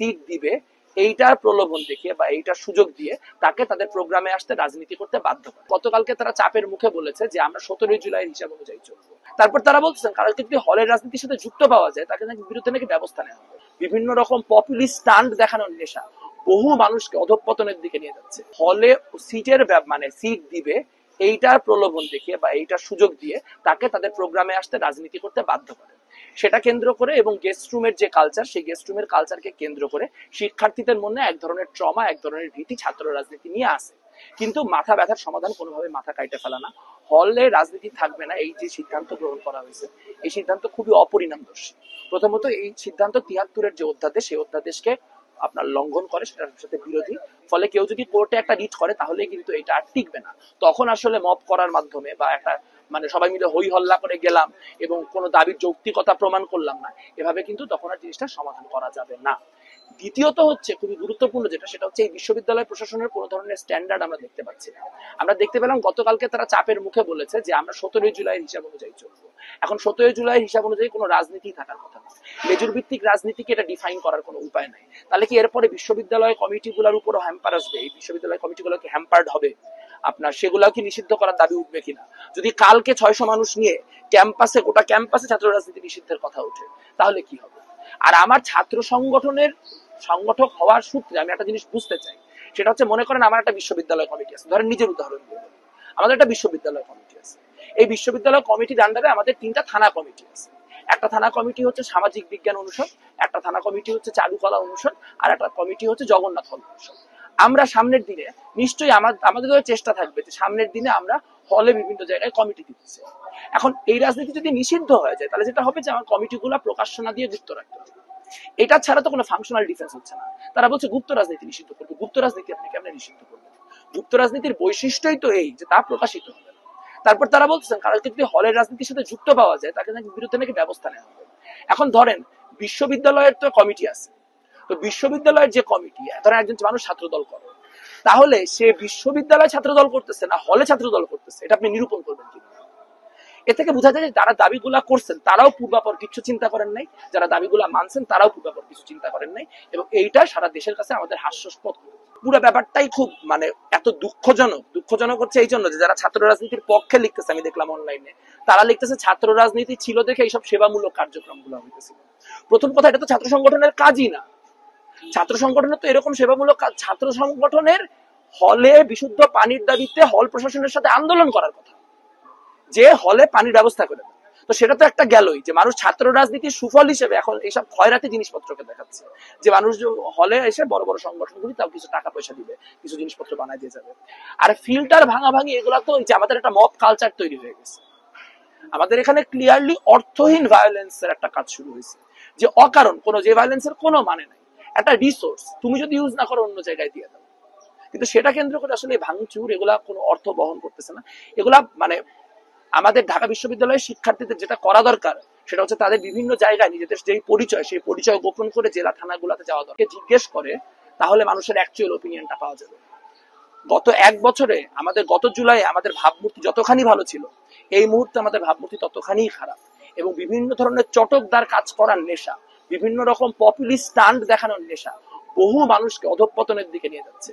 Seat দিবে এইটার প্রলোভন দেখিয়ে বা এইটার সুযোগ দিয়ে তাকে তাদের প্রোগ্রামে আসতে রাজনীতি করতে বাধ্য করে। গতকালকে তারা চাপের মুখে বলেছে যে আমরা 17 জুলাই হিসাব অনুযায়ী চলবো। তারপর তারা বলছেন কারণকে যদি হলের রাজনীতির সাথে যুক্ত পাওয়া যায় তাকে নাকি বিরুদ্ধে নাকি ব্যবস্থা নেওয়া হবে। বিভিন্ন রকম পপুলিস্ট স্টান্ট দেখানোর নেশা বহু মানুষকে অধঃপতনের দিকে নিয়ে যাচ্ছে। হলে সিটের মানে সিট দিবে এইটার প্রলোভন দেখিয়ে বা এইটার সুযোগ দিয়ে তাকে তাদের প্রোগ্রামে আসতে রাজনীতি করতে বাধ্য করে। সেটা কেন্দ্র করে এবং গেস্ট রুমের যে কালচার, সেই গেস্ট রুমের কালচারকে কেন্দ্র করে শিক্ষার্থীদের মধ্যে এক ধরনের ট্রমা, এক ধরনের ভীতি ছাত্র রাজনীতি নিয়ে আসে। কিন্তু মাথা ব্যথার সমাধান কোনোভাবে মাথা কাইটে ফেলা না, হলে রাজনীতি থাকবে না, এই যে সিদ্ধান্ত গ্রহণ করা হয়েছে এই সিদ্ধান্ত খুবই অপরিণামদর্শী। প্রথমত এই সিদ্ধান্ত 73-এর যে অধ্যাদেশ, সেই অধ্যাদেশকে আপনার লঙ্ঘন করে, সেটার সাথে বিরোধী। ফলে কেউ যদি কোর্টে একটা রিট করে তাহলে কিন্তু এটা আর টিকবে না। তখন আসলে মব করার মাধ্যমে বা একটা মানে সবাই মিলে হই হল্লা করে গেলাম এবং কোনো দাবির যৌক্তিকতা প্রমাণ করলাম না, এভাবে কিন্তু তখন আর জিনিসটা সমাধান করা যাবে না। দ্বিতীয়ত হচ্ছে খুবই গুরুত্বপূর্ণ যেটা, সেটা হচ্ছে এই বিশ্ববিদ্যালয় প্রশাসনের কোনো ধরনের স্ট্যান্ডার্ড আমরা দেখতে পাচ্ছি না। আমরা দেখতে পেলাম গতকালকে তারা চাপের মুখে বলেছে যে আমরা 17 জুলাই হিসাব অনুযায়ী চলবো। এখন 17 জুলাই হিসাব অনুযায়ী কোনো রাজনীতি থাকার কথা না, মেজর ভিত্তিক রাজনীতিকে এটা ডিফাইন করার কোনো উপায় নাই। তাহলে কি এরপরে বিশ্ববিদ্যালয় কমিটিগুলোর উপরও হ্যাম্পার আসবে? এই বিশ্ববিদ্যালয় কমিটিগুলো কি হ্যাম্পার্ড হবে? আপনার সেগুলো কি নিষিদ্ধ করার দাবি উঠবে কিনা? যদি কালকে 600 মানুষ নিয়ে ক্যাম্পাসে, গোটা ক্যাম্পাসে ছাত্র রাজনীতি নিষিদ্ধের কথা উঠে, তাহলে কি হবে? আর আমার ছাত্র সংগঠনের সংগঠক হওয়ার সূত্রে আমি একটা জিনিস বুঝতে চাই, সেটা হচ্ছে মনে করেন আমার একটা বিশ্ববিদ্যালয় কমিটি আছে, ধরেন নিজের উদাহরণ দিয়ে আমাদের একটা বিশ্ববিদ্যালয় কমিটি আছে। এই বিশ্ববিদ্যালয় কমিটির আন্ডারে আমাদের 3টা থানা কমিটি আছে। একটা থানা কমিটি হচ্ছে সামাজিক বিজ্ঞান অনুষদ, একটা থানা কমিটি হচ্ছে চারুকলা অনুষদ, আর একটা কমিটি হচ্ছে জগন্নাথ হল অনুষদ। আমরা সামনের দিনে নিশ্চয়ই আমাদের চেষ্টা থাকবে যে সামনের দিনে আমরা হলে বিভিন্ন জায়গায় কমিটি দিতেছি। এখন এই রাজনীতি যদি নিষিদ্ধ হয়ে যায় তাহলে যেটা হবে যে আমার কমিটিগুলো প্রকাশ্য না দিয়ে গুপ্ত রাখতে হবে। এটা ছাড়া তো কোনো ফাংশনাল ডিফেন্স হচ্ছে না। তারা বলছে গুপ্ত রাজনীতি নিষিদ্ধ করবে। গুপ্ত রাজনীতি আপনি কেমনে নিষিদ্ধ করবেন? গুপ্ত রাজনীতির বৈশিষ্ট্যই তো এই যে তা প্রকাশিত হবে। তারপর তারা বলছেন কারণকে যদি হলের রাজনীতির সাথে যুক্ত পাওয়া যায় তাকে নাকি বিরুদ্ধে নাকি ব্যবস্থা নেওয়া হবে। এখন ধরেন বিশ্ববিদ্যালয়ের তো কমিটি আছে, তো বিশ্ববিদ্যালয়ের যে কমিটি, ধরেন একজন মানুষ ছাত্র দল করে, তাহলে সে বিশ্ববিদ্যালয় ছাত্র দল করতেছে না হলে ছাত্র দল করতেছে, এটা আপনি নিরূপণ করবেন কি? এ থেকে বোঝা যায় যে যারা দাবিগুলা করছেন তারাও পূর্বাপর কিছু চিন্তা করেন নাই, যারা দাবিগুলা মানছেন তারাও পূর্বাপর কিছু চিন্তা করেন নাই, এবং এইটা সারা দেশের কাছে আমাদের হাস্যাস্পদ। পুরো ব্যাপারটাই খুব মানে এত দুঃখজনক হচ্ছে এই জন্য যে যারা ছাত্র রাজনীতির পক্ষে লিখতেছে, আমি দেখলাম অনলাইনে, তারা লিখতেছে ছাত্র রাজনীতি ছিল দেখে এইসব সেবামূলক কার্যক্রমগুলো হইতেছিল। প্রথম কথা, এটা তো ছাত্র সংগঠনের কাজই না। ছাত্র সংগঠনের তো এরকম সেবামূলক কাজ, ছাত্র সংগঠনের হলে বিশুদ্ধ পানির দাবিতে হল প্রশাসনের সাথে আন্দোলন করার কথা, যে হলে পানির ব্যবস্থা করে দেয়। তো সেটা তো একটা গেলই যে মানুষ ছাত্র রাজনীতির সুফল হিসেবে এখন এইসব খয়রাতি জিনিসপত্রকে দেখাচ্ছে, যে মানুষ হলে এসে বড় বড় সংগঠনগুলি তাও কিছু টাকা পয়সা দিবে, কিছু জিনিসপত্র বানায় দিয়ে যাবে। আর ফিল্টার ভাঙাভাঙি এগুলো তো যে আমাদের একটা মব কালচার তৈরি হয়ে গেছে। আমাদের এখানে ক্লিয়ারলি অর্থহীন ভায়োলেন্সের একটা কাজ শুরু হয়েছে, যে অকারণ কোনো, যে ভায়োলেন্সের কোনো মানে নাই, একটা রিসোর্স তুমি যদি ইউজ না করো অন্য জায়গায় দিয়ে দাও। কিন্তু সেটা কেন্দ্র করে আসলে ভাঙচুর এগুলা কোনো অর্থ বহন করতেছে না। এগুলা মানে আমাদের ঢাকা বিশ্ববিদ্যালয়ের শিক্ষার্থীদের যেটা করা দরকার সেটা হচ্ছে তাদের বিভিন্ন জায়গায় নিজেদের যেই পরিচয়, সেই পরিচয় গোপন করে জেলা থানাগুলোতে যাওয়া দরকার, জিজ্ঞেস করে, তাহলে মানুষের অ্যাকচুয়াল ওপিনিয়নটা পাওয়া যাবে। গত 1 বছরে আমাদের, গত জুলাই আমাদের ভাবমূর্তি যতখানি ভালো ছিল, এই মুহূর্তে আমাদের ভাবমূর্তি ততখানি খারাপ, এবং বিভিন্ন ধরনের চটকদার কাজ করার নেশা, বিভিন্ন রকম পপুলিস্ট স্টান্ট দেখানোর নেশা বহু মানুষকে অধঃপতনের দিকে নিয়ে যাচ্ছে।